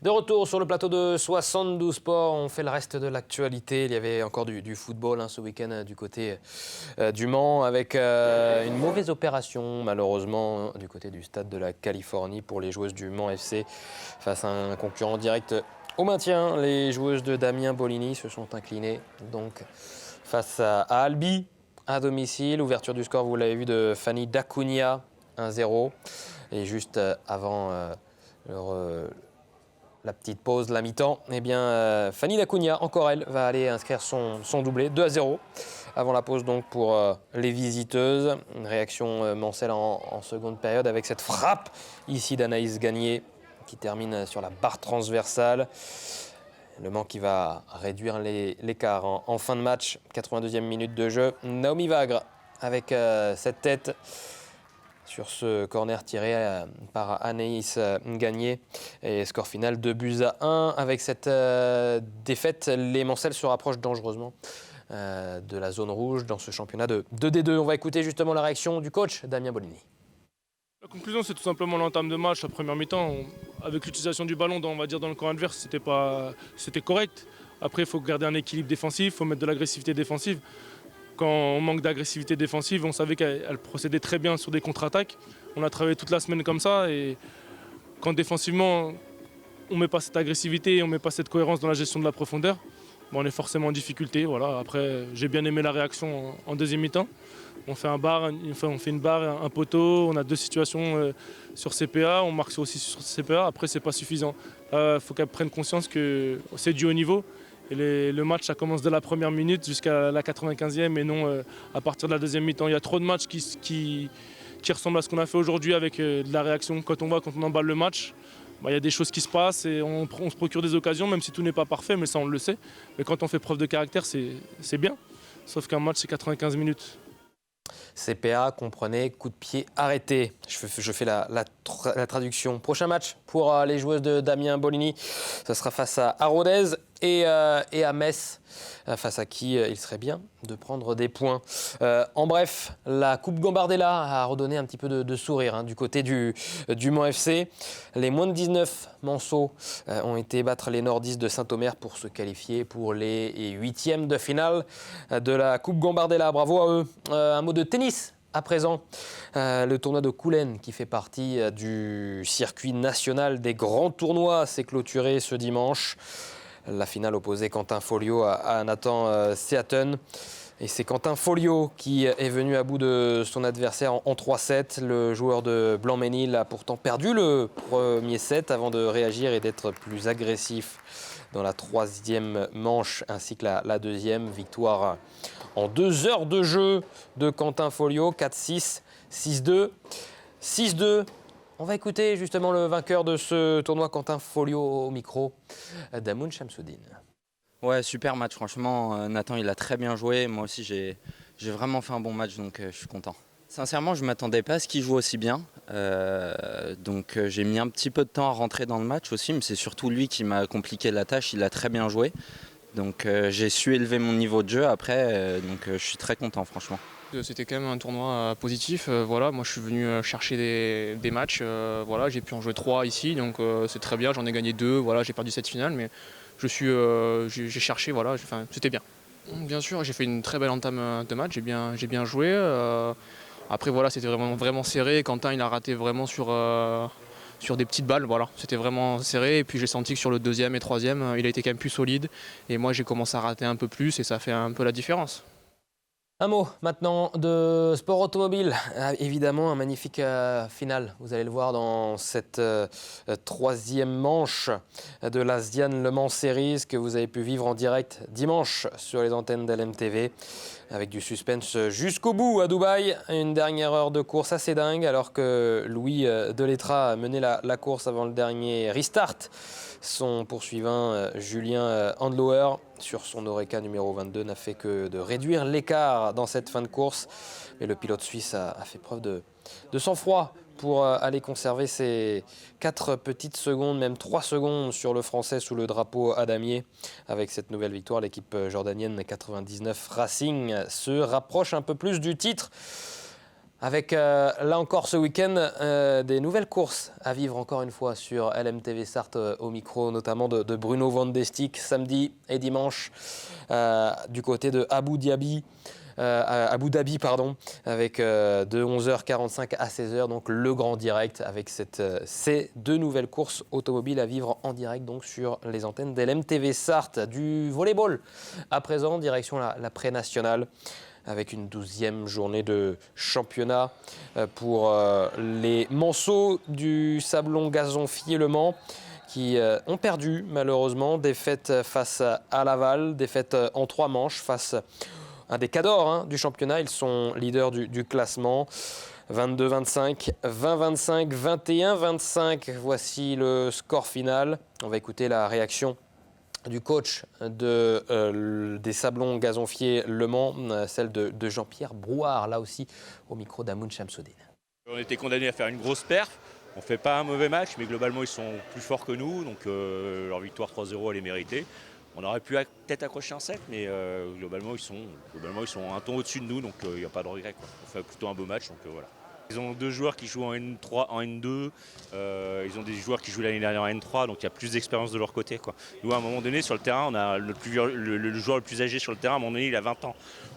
De retour sur le plateau de 72 Sports, on fait le reste de l'actualité. Il y avait encore du football ce week-end du côté du Mans avec une mauvaise opération malheureusement du côté du stade de la Californie pour les joueuses du Mans FC face à un concurrent direct au maintien. Les joueuses de Damien Bolini se sont inclinées donc face à Albi à domicile. Ouverture du score, vous l'avez vu, de Fanny D'Acunha, 1-0. Et juste avant la petite pause, la mi-temps, eh bien, Fanny D'Acunha, encore elle, va aller inscrire son doublé, 2-0, avant la pause donc pour les visiteuses. Une réaction mancelle en seconde période avec cette frappe ici d'Anaïs Gagné qui termine sur la barre transversale. Le Mans qui va réduire l'écart en fin de match, 82e minute de jeu. Naomi Vagre avec cette tête sur ce corner tiré par Anaïs Gagné. Et score final 2-1. Avec cette défaite, les Mancelles se rapprochent dangereusement de la zone rouge dans ce championnat de D2. On va écouter justement la réaction du coach Damien Bolini. La conclusion, c'est tout simplement l'entame de match. La première mi-temps, avec l'utilisation du ballon dans le camp adverse, c'était correct. Après, il faut garder un équilibre défensif, il faut mettre de l'agressivité défensive. Quand on manque d'agressivité défensive, on savait qu'elle procédait très bien sur des contre-attaques. On a travaillé toute la semaine comme ça. Et quand défensivement, on ne met pas cette agressivité, on ne met pas cette cohérence dans la gestion de la profondeur, on est forcément en difficulté. Voilà. Après, j'ai bien aimé la réaction en deuxième mi-temps. On fait une barre, un poteau, on a deux situations sur CPA, on marque aussi sur CPA. Après, c'est pas suffisant. Il faut qu'elle prenne conscience que c'est du haut niveau. Et le match, ça commence dès la première minute jusqu'à la 95e et non à partir de la deuxième mi-temps. Il y a trop de matchs qui ressemblent à ce qu'on a fait aujourd'hui avec de la réaction. Quand on emballe le match, il y a des choses qui se passent et on se procure des occasions, même si tout n'est pas parfait, mais ça on le sait. Mais quand on fait preuve de caractère, c'est bien. Sauf qu'un match, c'est 95 minutes. CPA, comprenez, coup de pied arrêté. Je fais la traduction. Prochain match pour les joueuses de Damien Bolini. Ce sera face à Rodez et à Metz, face à qui il serait bien de prendre des points. En bref, la Coupe Gambardella a redonné un petit peu de sourire du côté du Mans FC. Les moins de 19 Manceaux ont été battre les nordistes de Saint-Omer pour se qualifier pour les 8e de finale de la Coupe Gambardella. Bravo à eux. Un mot de tennis à présent. Le tournoi de Coulennes, qui fait partie du circuit national des grands tournois, s'est clôturé ce dimanche. La finale opposait Quentin Folio à Nathan Seaton. Et c'est Quentin Folio qui est venu à bout de son adversaire en 3-7. Le joueur de Blanc-Ménil a pourtant perdu le premier set avant de réagir et d'être plus agressif dans la troisième manche ainsi que la deuxième. Victoire en 2 heures de jeu de Quentin Folio, 4-6, 6-2, 6-2. On va écouter justement le vainqueur de ce tournoi, Quentin Folio, au micro, Damoun Chamsoudine. Ouais, super match, franchement. Nathan, il a très bien joué. Moi aussi, j'ai vraiment fait un bon match, donc je suis content. Sincèrement, je ne m'attendais pas à ce qu'il joue aussi bien. Donc j'ai mis un petit peu de temps à rentrer dans le match aussi, mais c'est surtout lui qui m'a compliqué la tâche. Il a très bien joué. Donc j'ai su élever mon niveau de jeu après, donc je suis très content, franchement. C'était quand même un tournoi positif. Voilà, moi je suis venu chercher des matchs. Voilà, j'ai pu en jouer 3 ici, donc c'est très bien. J'en ai gagné 2. Voilà, j'ai perdu cette finale, mais j'ai cherché. Voilà, c'était bien. Bien sûr, j'ai fait une très belle entame de match. J'ai bien joué. Après voilà, c'était vraiment serré. Quentin il a raté vraiment sur des petites balles. Voilà, c'était vraiment serré. Et puis j'ai senti que sur le deuxième et troisième, il a été quand même plus solide. Et moi j'ai commencé à rater un peu plus et ça fait un peu la différence. Un mot maintenant de sport automobile. Évidemment, un magnifique final. Vous allez le voir dans cette troisième manche de l'Asdian Le Mans Series que vous avez pu vivre en direct dimanche sur les antennes d'LMTV. Avec du suspense jusqu'au bout à Dubaï. Une dernière heure de course assez dingue alors que Louis Delettra menait la course avant le dernier restart. Son poursuivant Julien Handlauer sur son Oreca numéro 22 n'a fait que de réduire l'écart dans cette fin de course. Mais le pilote suisse a fait preuve de sang-froid pour aller conserver ses 4 petites secondes, même 3 secondes sur le français sous le drapeau à damier. Avec cette nouvelle victoire, l'équipe jordanienne 99 Racing se rapproche un peu plus du titre. Avec là encore ce week-end des nouvelles courses à vivre encore une fois sur LMTV Sarthe au micro notamment de Bruno Van de Stick samedi et dimanche du côté de Abu Dhabi avec de 11h45 à 16h donc le grand direct avec ces 2 nouvelles courses automobiles à vivre en direct donc sur les antennes d'LMTV Sarthe. Du volleyball à présent direction la pré-nationale avec une 12e journée de championnat pour les Manceaux du Sablon Gazon Filles Le Mans qui ont perdu malheureusement, défaite face à Laval, défaite en 3 manches face à un des cadors du championnat. Ils sont leaders du classement. 22-25, 20-25, 21-25. Voici le score final. On va écouter la réaction du coach des Sablons Gazonfiers Le Mans, celle de Jean-Pierre Brouard, là aussi au micro d'Amoun Chamsoudine. On était condamnés à faire une grosse perf. On ne fait pas un mauvais match, mais globalement ils sont plus forts que nous, donc leur victoire 3-0 elle est méritée. On aurait pu peut-être accrocher un set, mais globalement ils sont un ton au-dessus de nous, donc il n'y a pas de regret, quoi. On fait plutôt un beau match, donc voilà. Ils ont 2 joueurs qui jouent en N3, en N2. Ils ont des joueurs qui jouent l'année dernière en N3, donc il y a plus d'expérience de leur côté, quoi. Nous, à un moment donné, sur le terrain, on a le joueur le plus âgé sur le terrain. À un moment donné, il a 20 ans.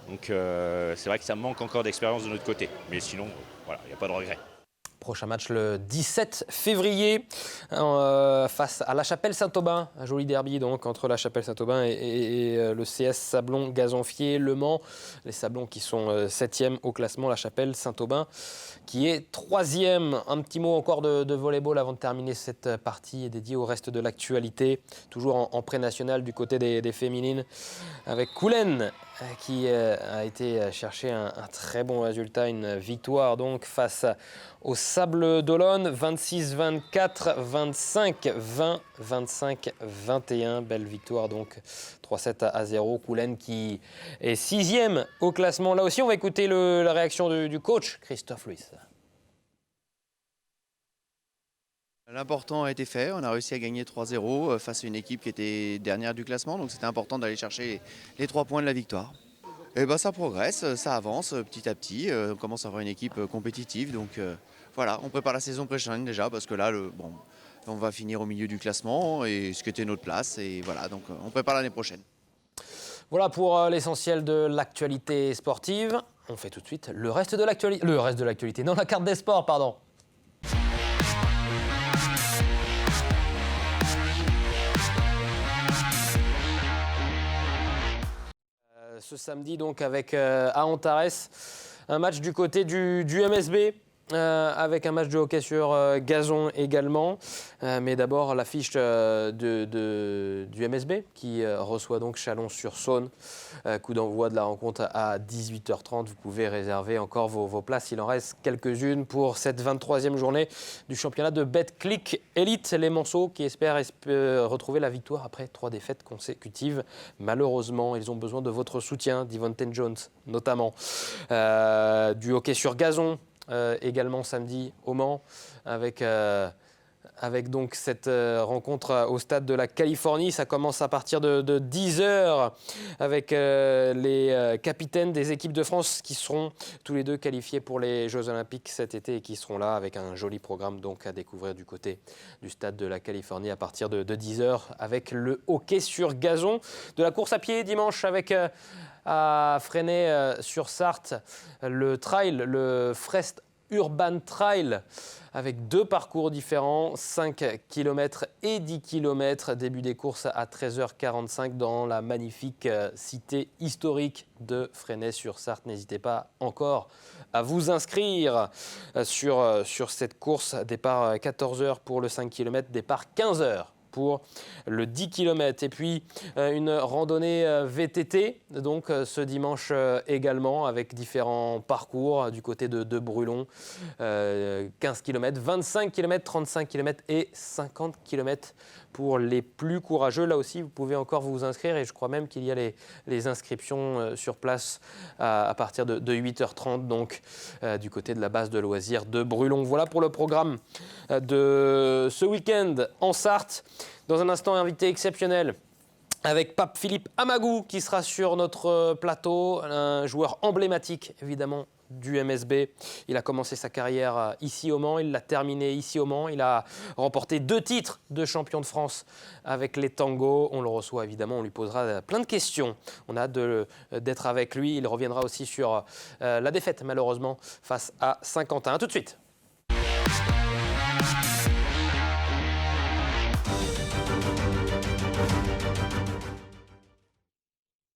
Donc c'est vrai que ça manque encore d'expérience de notre côté. Mais sinon, voilà, il n'y a pas de regret. Prochain match le 17 février face à La Chapelle-Saint-Aubin. Un joli derby donc entre La Chapelle-Saint-Aubin et le CS Sablon Gazonfiers Le Mans. Les Sablons qui sont 7e au classement, La Chapelle-Saint-Aubin qui est 3e. Un petit mot encore de volleyball avant de terminer cette partie dédiée au reste de l'actualité. Toujours en pré-national du côté des féminines avec Coulennes qui a été chercher un très bon résultat, une victoire donc face au Sable d'Olonne, 26-24, 25-20, 25-21. Belle victoire donc, 3-7 à 0. Coulennes qui est 6e au classement. Là aussi, on va écouter la réaction du coach, Christophe Louis. L'important a été fait, on a réussi à gagner 3-0 face à une équipe qui était dernière du classement, donc c'était important d'aller chercher les 3 points de la victoire. Et ça progresse, ça avance petit à petit, on commence à avoir une équipe compétitive, donc voilà, on prépare la saison prochaine déjà, parce que là, on va finir au milieu du classement, et ce qui était notre place, et voilà, donc on prépare l'année prochaine. Voilà pour l'essentiel de l'actualité sportive. On fait tout de suite le reste de l'actualité, non, la carte des sports, pardon. Ce samedi donc avec à Antares, un match du côté du MSB. Avec un match de hockey sur gazon également. Mais d'abord l'affiche du MSB qui reçoit donc Chalon-sur-Saône. Coup d'envoi de la rencontre à 18h30. Vous pouvez réserver encore vos places. Il en reste quelques-unes pour cette 23e journée du championnat de Betclic Elite. Les Manceaux qui espèrent retrouver la victoire après 3 défaites consécutives. Malheureusement, ils ont besoin de votre soutien, d'Yvonne Jones notamment. Du hockey sur gazon. Également samedi au Mans avec donc cette rencontre au stade de la Californie. Ça commence à partir de 10h avec les capitaines des équipes de France qui seront tous les deux qualifiés pour les Jeux Olympiques cet été et qui seront là avec un joli programme donc à découvrir du côté du stade de la Californie à partir de 10h avec le hockey sur gazon. De la course à pied dimanche avec à Fresnay-sur-Sarthe, le trail, le Frest Urban Trail, avec 2 parcours différents, 5 km et 10 km. Début des courses à 13h45 dans la magnifique cité historique de Fresnay-sur-Sarthe. N'hésitez pas encore à vous inscrire sur cette course. Départ 14h pour le 5 km, départ 15h. Pour le 10 km. Et puis une randonnée VTT, donc ce dimanche également, avec différents parcours du côté de Brulon. 15 km, 25 km, 35 km et 50 km pour les plus courageux. Là aussi, vous pouvez encore vous inscrire et je crois même qu'il y a les inscriptions sur place à partir de 8h30, donc du côté de la base de loisirs de Brulon. Voilà pour le programme de ce week-end en Sarthe. Dans un instant, invité exceptionnel avec Pape-Philippe Amagou qui sera sur notre plateau, un joueur emblématique évidemment du MSB. Il a commencé sa carrière ici au Mans, il l'a terminé ici au Mans. Il a remporté 2 titres de champion de France avec les Tangos. On le reçoit évidemment, on lui posera plein de questions. On a hâte d'être avec lui. Il reviendra aussi sur la défaite malheureusement face à Saint-Quentin. A tout de suite.